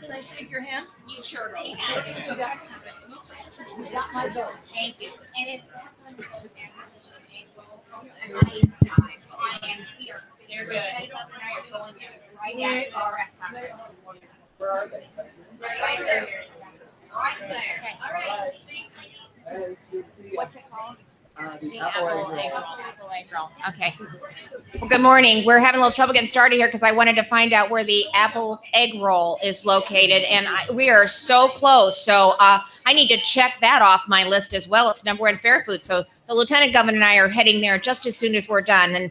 Can I shake your hand? You sure can. You got my vote. Thank you. And it's I am here. They're good. Lieutenant Governor and I are going there right after our press conference. Where are they? Right there. Right there. Okay. All right. Hey, it's good to see you. What's it called? The apple egg roll. Apple egg roll. Okay. Well, good morning. We're having a little trouble getting started here because I wanted to find out where the apple egg roll is located, and we are so close. So I need to check that off my list as well. It's number one fair food. So the Lieutenant Governor and I are heading there just as soon as we're done. And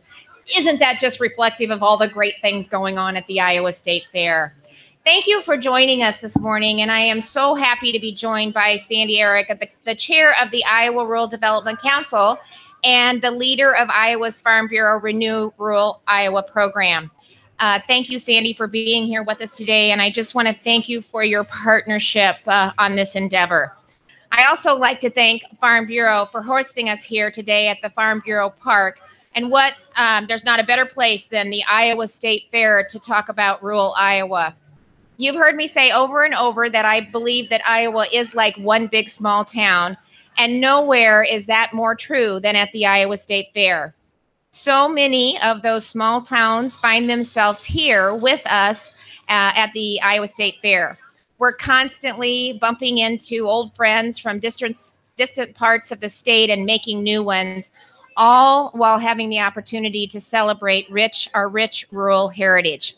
isn't that just reflective of all the great things going on at the Iowa State Fair? Thank you for joining us this morning, and I am so happy to be joined by Sandy Erick, the chair of the Iowa Rural Development Council and the leader of Iowa's Farm Bureau Renew Rural Iowa program. Thank you, Sandy, for being here with us today, and I just want to thank you for your partnership on this endeavor. I also like to thank Farm Bureau for hosting us here today at the Farm Bureau Park, and there's not a better place than the Iowa State Fair to talk about rural Iowa. You've heard me say over and over that I believe that Iowa is like one big small town, and nowhere is that more true than at the Iowa State Fair. So many of those small towns find themselves here with us at the Iowa State Fair. We're constantly bumping into old friends from distant parts of the state and making new ones, all while having the opportunity to celebrate our rich rural heritage.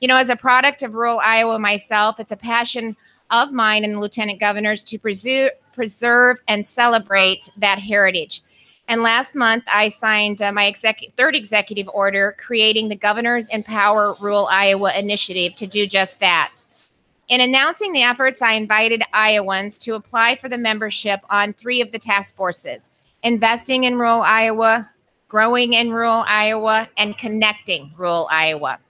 You know, as a product of rural Iowa myself, it's a passion of mine and the Lieutenant Governor's to preserve and celebrate that heritage. And last month, I signed my third executive order creating the Governor's Empower Rural Iowa initiative to do just that. In announcing the efforts, I invited Iowans to apply for the membership on 3 of the task forces: investing in rural Iowa, growing in rural Iowa, and connecting rural Iowa.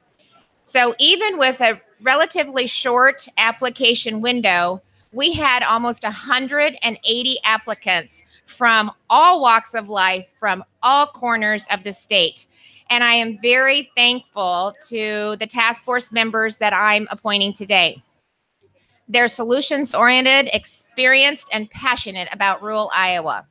So even with a relatively short application window, we had almost 180 applicants from all walks of life, from all corners of the state. And I am very thankful to the task force members that I'm appointing today. They're solutions-oriented, experienced, and passionate about rural Iowa.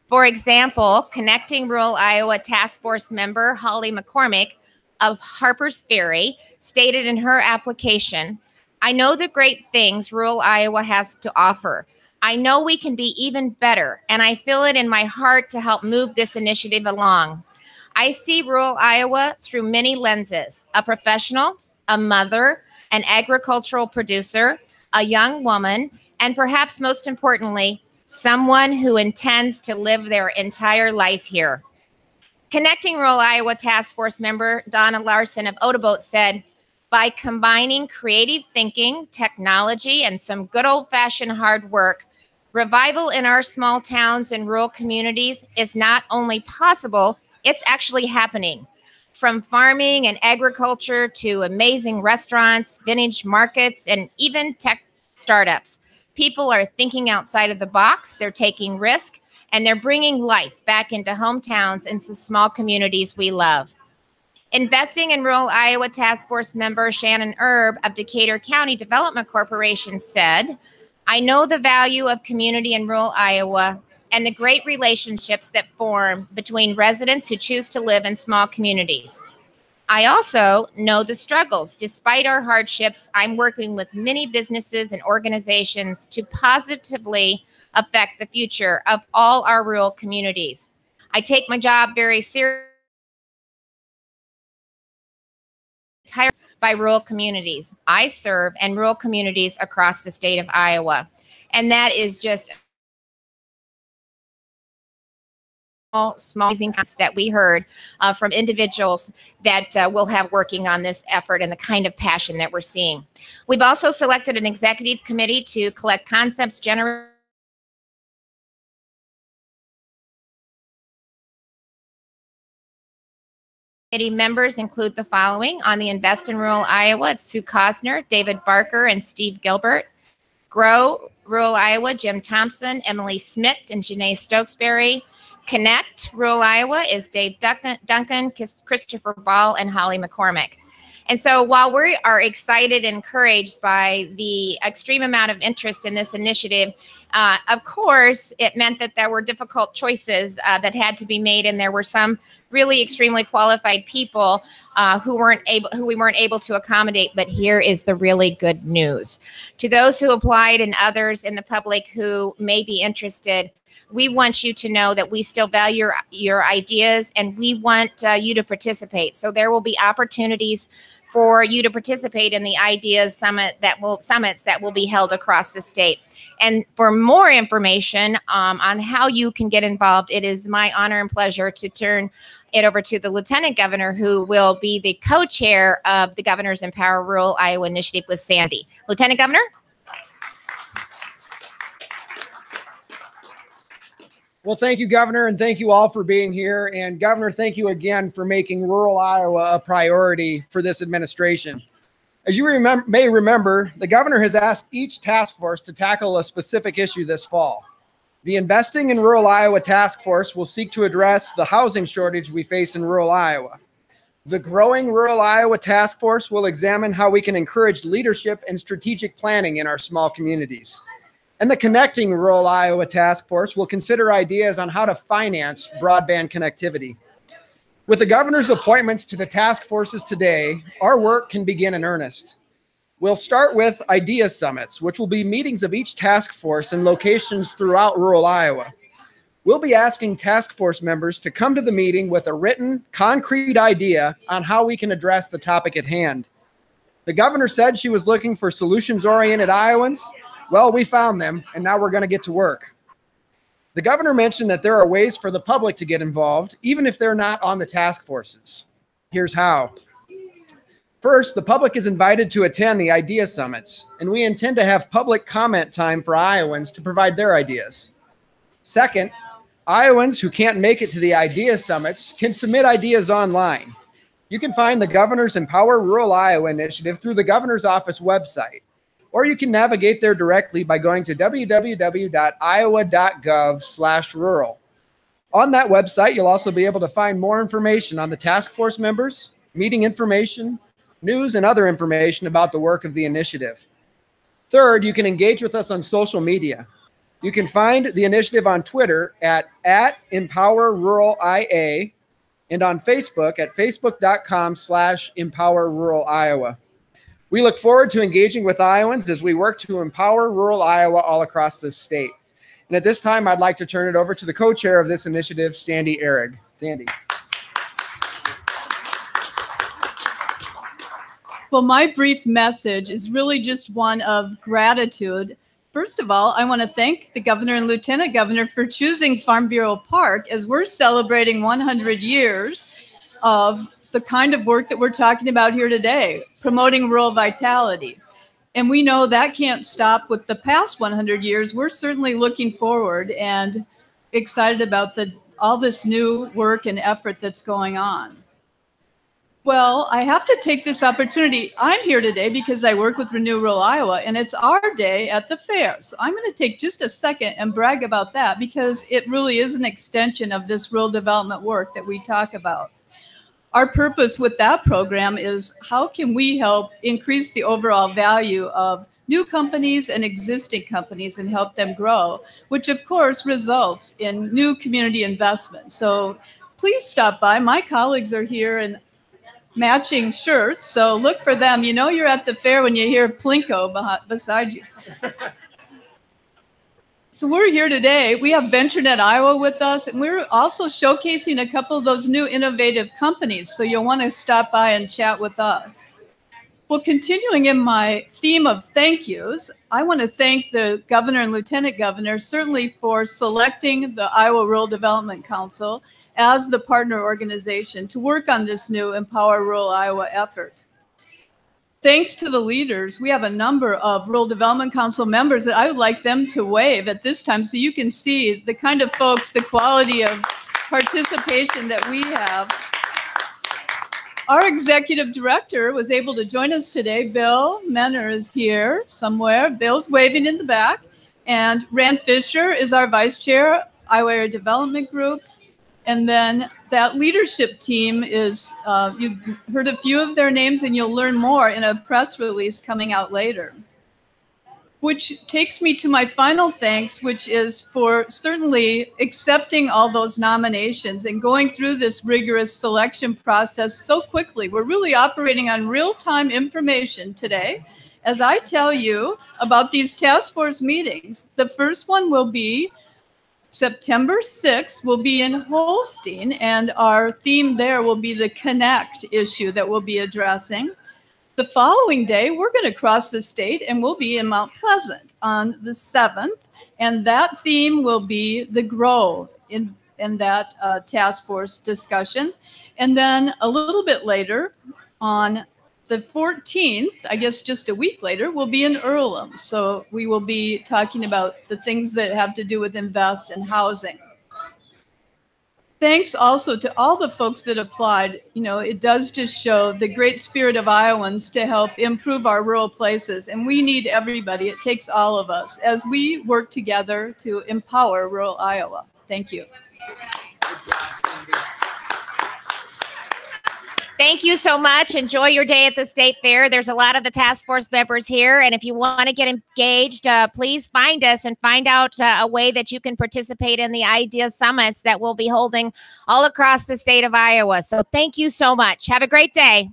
For example, Connecting Rural Iowa Task Force member Holly McCormick of Harper's Ferry stated in her application, "I know the great things rural Iowa has to offer. I know we can be even better, and I feel it in my heart to help move this initiative along. I see rural Iowa through many lenses: a professional, a mother, an agricultural producer, a young woman, and perhaps most importantly, someone who intends to live their entire life here." Connecting Rural Iowa Task Force member Donna Larson of Otobote said, "By combining creative thinking, technology, and some good old-fashioned hard work, revival in our small towns and rural communities is not only possible, it's actually happening. From farming and agriculture to amazing restaurants, vintage markets, and even tech startups. People are thinking outside of the box, they're taking risk, and they're bringing life back into hometowns and to small communities we love." Investing in Rural Iowa Task Force member Shannon Erb of Decatur County Development Corporation said, "I know the value of community in rural Iowa and the great relationships that form between residents who choose to live in small communities. I also know the struggles. Despite our hardships, I'm working with many businesses and organizations to positively affect the future of all our rural communities. I take my job very seriously by rural communities I serve and rural communities across the state of Iowa." And that is just small amazing that we heard from individuals that we'll have working on this effort and the kind of passion that we're seeing. We've also selected an executive committee to collect concepts, generate committee members include the following. On the Invest in Rural Iowa, it's Sue Cosner, David Barker, and Steve Gilbert. Grow Rural Iowa, Jim Thompson, Emily Smith, and Janae Stokesbury. Connect Rural Iowa is Dave Duncan, Christopher Ball, and Holly McCormick. And so while we are excited and encouraged by the extreme amount of interest in this initiative, of course, it meant that there were difficult choices that had to be made, and there were some really extremely qualified people who we weren't able to accommodate. But here is the really good news. To those who applied and others in the public who may be interested, we want you to know that we still value your ideas, and we want you to participate. So there will be opportunities for you to participate in the ideas summits that will be held across the state. And for more information on how you can get involved, it is my honor and pleasure to turn it over to the Lieutenant Governor, who will be the co-chair of the Governors Empower Rural Iowa Initiative with Sandy. Lieutenant Governor? Well, thank you, Governor, and thank you all for being here. And Governor, thank you again for making rural Iowa a priority for this administration. As you may remember, the Governor has asked each task force to tackle a specific issue this fall. The Investing in Rural Iowa Task Force will seek to address the housing shortage we face in rural Iowa. The Growing Rural Iowa Task Force will examine how we can encourage leadership and strategic planning in our small communities. And the Connecting Rural Iowa Task Force will consider ideas on how to finance broadband connectivity. With the Governor's appointments to the task forces today, our work can begin in earnest. We'll start with idea summits, which will be meetings of each task force in locations throughout rural Iowa. We'll be asking task force members to come to the meeting with a written, concrete idea on how we can address the topic at hand. The Governor said she was looking for solutions-oriented Iowans. Well, we found them, and now we're going to get to work. The Governor mentioned that there are ways for the public to get involved, even if they're not on the task forces. Here's how. First, the public is invited to attend the idea summits, and we intend to have public comment time for Iowans to provide their ideas. Second, Iowans who can't make it to the idea summits can submit ideas online. You can find the Governor's Empower Rural Iowa initiative through the Governor's Office website, or you can navigate there directly by going to www.iowa.gov/rural. On that website, you'll also be able to find more information on the task force members, meeting information, news, and other information about the work of the initiative. Third, you can engage with us on social media. You can find the initiative on Twitter at @EmpowerRuralIA and on Facebook at facebook.com/EmpowerRuralIowa. We look forward to engaging with Iowans as we work to empower rural Iowa all across this state. And at this time, I'd like to turn it over to the co-chair of this initiative, Sandy Ehrig. Sandy. Well, my brief message is really just one of gratitude. First of all, I want to thank the Governor and Lieutenant Governor for choosing Farm Bureau Park as we're celebrating 100 years of the kind of work that we're talking about here today, promoting rural vitality. And we know that can't stop with the past 100 years. We're certainly looking forward and excited about all this new work and effort that's going on. Well, I have to take this opportunity. I'm here today because I work with Renew Rural Iowa, and it's our day at the fair. So I'm going to take just a second and brag about that because it really is an extension of this rural development work that we talk about. Our purpose with that program is how can we help increase the overall value of new companies and existing companies and help them grow, which of course results in new community investment. So please stop by. My colleagues are here in matching shirts, so look for them. You know you're at the fair when you hear Plinko beside you. So we're here today. We have VentureNet Iowa with us, and we're also showcasing a couple of those new innovative companies. So you'll want to stop by and chat with us. Well, continuing in my theme of thank yous, I want to thank the Governor and Lieutenant Governor certainly for selecting the Iowa Rural Development Council as the partner organization to work on this new Empower Rural Iowa effort. Thanks to the leaders, we have a number of Rural Development Council members that I would like them to wave at this time so you can see the kind of folks, the quality of participation that we have. Our executive director was able to join us today. Bill Menner is here somewhere. Bill's waving in the back. And Rand Fisher is our vice chair, Iowa Area Development Group. And then that leadership team is, you've heard a few of their names and you'll learn more in a press release coming out later. Which takes me to my final thanks, which is for certainly accepting all those nominations and going through this rigorous selection process so quickly. We're really operating on real-time information today. As I tell you about these task force meetings, the first one will be September 6th, will be in Holstein, and our theme there will be the Connect issue that we'll be addressing. The following day, we're going to cross the state and we'll be in Mount Pleasant on the 7th. And that theme will be the Grow in that task force discussion. And then a little bit later, on the 14th, I guess just a week later, we'll be in Earlham. So we will be talking about the things that have to do with invest and housing. Thanks also to all the folks that applied. You know, it does just show the great spirit of Iowans to help improve our rural places. And we need everybody. It takes all of us as we work together to empower rural Iowa. Thank you. Thank you so much. Enjoy your day at the state fair. There's a lot of the task force members here. And if you want to get engaged, please find us and find out a way that you can participate in the idea summits that we'll be holding all across the state of Iowa. So thank you so much. Have a great day.